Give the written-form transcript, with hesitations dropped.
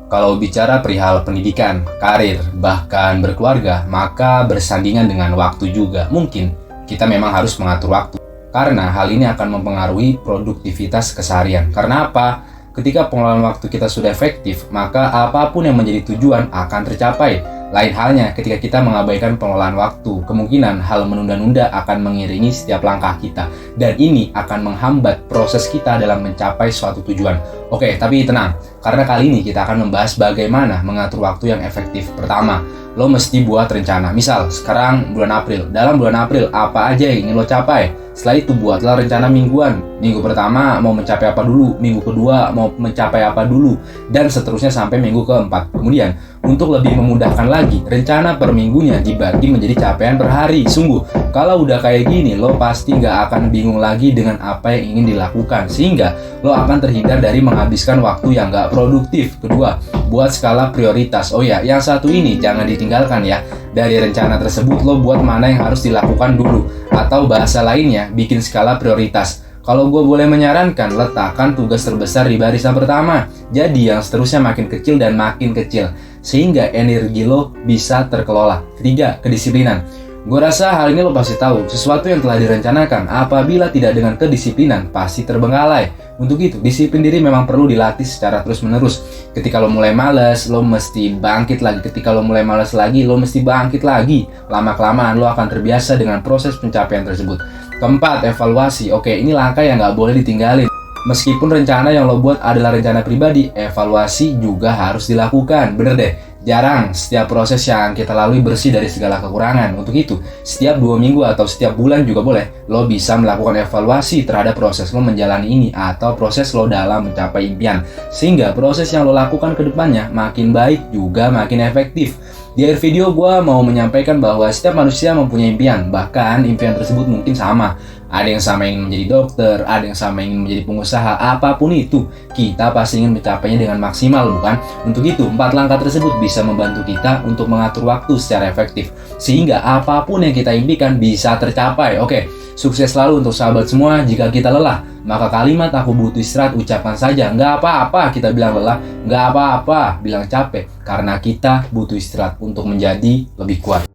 Kalau bicara perihal pendidikan, karir, bahkan berkeluarga, maka bersandingan dengan waktu juga. Mungkin kita memang harus mengatur waktu. Karena hal ini akan mempengaruhi produktivitas keseharian. Karena apa? Ketika pengelolaan waktu kita sudah efektif, maka apapun yang menjadi tujuan akan tercapai. Lain halnya ketika kita mengabaikan pengelolaan waktu, kemungkinan hal menunda-nunda akan mengiringi setiap langkah kita. Dan ini akan menghambat proses kita dalam mencapai suatu tujuan. Oke, tapi tenang, karena kali ini kita akan membahas bagaimana mengatur waktu yang efektif. Pertama, lo mesti buat rencana. Misal, sekarang bulan April. Dalam bulan April, apa aja yang ingin lo capai? Setelah itu, buatlah rencana mingguan. Minggu pertama mau mencapai apa dulu, minggu kedua mau mencapai apa dulu, dan seterusnya sampai minggu keempat. Kemudian, untuk lebih memudahkan lagi, rencana per minggunya dibagi menjadi capaian per hari. Sungguh, kalau udah kayak gini, lo pasti nggak akan bingung lagi dengan apa yang ingin dilakukan, sehingga lo akan terhindar dari menghabiskan waktu yang nggak produktif. Kedua, buat skala prioritas. Oh ya, yang satu ini jangan ditinggalkan ya. Dari rencana tersebut, lo buat mana yang harus dilakukan dulu. Atau bahasa lainnya, bikin skala prioritas. Kalau gue boleh menyarankan, letakkan tugas terbesar di barisan pertama. Jadi yang seterusnya makin kecil dan makin kecil, sehingga energi lo bisa terkelola. Ketiga, kedisiplinan. Gue rasa hal ini lo pasti tahu, sesuatu yang telah direncanakan apabila tidak dengan kedisiplinan pasti terbengkalai. Untuk itu, disiplin diri memang perlu dilatih secara terus-menerus. Ketika lo mulai malas, lo mesti bangkit lagi. Ketika lo mulai malas lagi, lo mesti bangkit lagi. Lama-kelamaan lo akan terbiasa dengan proses pencapaian tersebut. Keempat, evaluasi. Oke, ini langkah yang nggak boleh ditinggalin. Meskipun rencana yang lo buat adalah rencana pribadi, evaluasi juga harus dilakukan. Bener deh, jarang setiap proses yang kita lalui bersih dari segala kekurangan. Untuk itu, setiap 2 minggu atau setiap bulan juga boleh, lo bisa melakukan evaluasi terhadap proses lo menjalani ini atau proses lo dalam mencapai impian. Sehingga proses yang lo lakukan ke depannya makin baik juga makin efektif. Di akhir video, gue mau menyampaikan bahwa setiap manusia mempunyai impian, bahkan impian tersebut mungkin sama. Ada yang sama ingin menjadi dokter, ada yang sama ingin menjadi pengusaha, apapun itu, kita pasti ingin mencapainya dengan maksimal, bukan? Untuk itu, 4 langkah tersebut bisa membantu kita untuk mengatur waktu secara efektif, sehingga apapun yang kita impikan bisa tercapai. Oke, sukses selalu untuk sahabat semua. Jika kita lelah, maka kalimat "aku butuh istirahat" ucapkan saja. Nggak apa-apa kita bilang lelah, nggak apa-apa bilang capek, karena kita butuh istirahat untuk menjadi lebih kuat.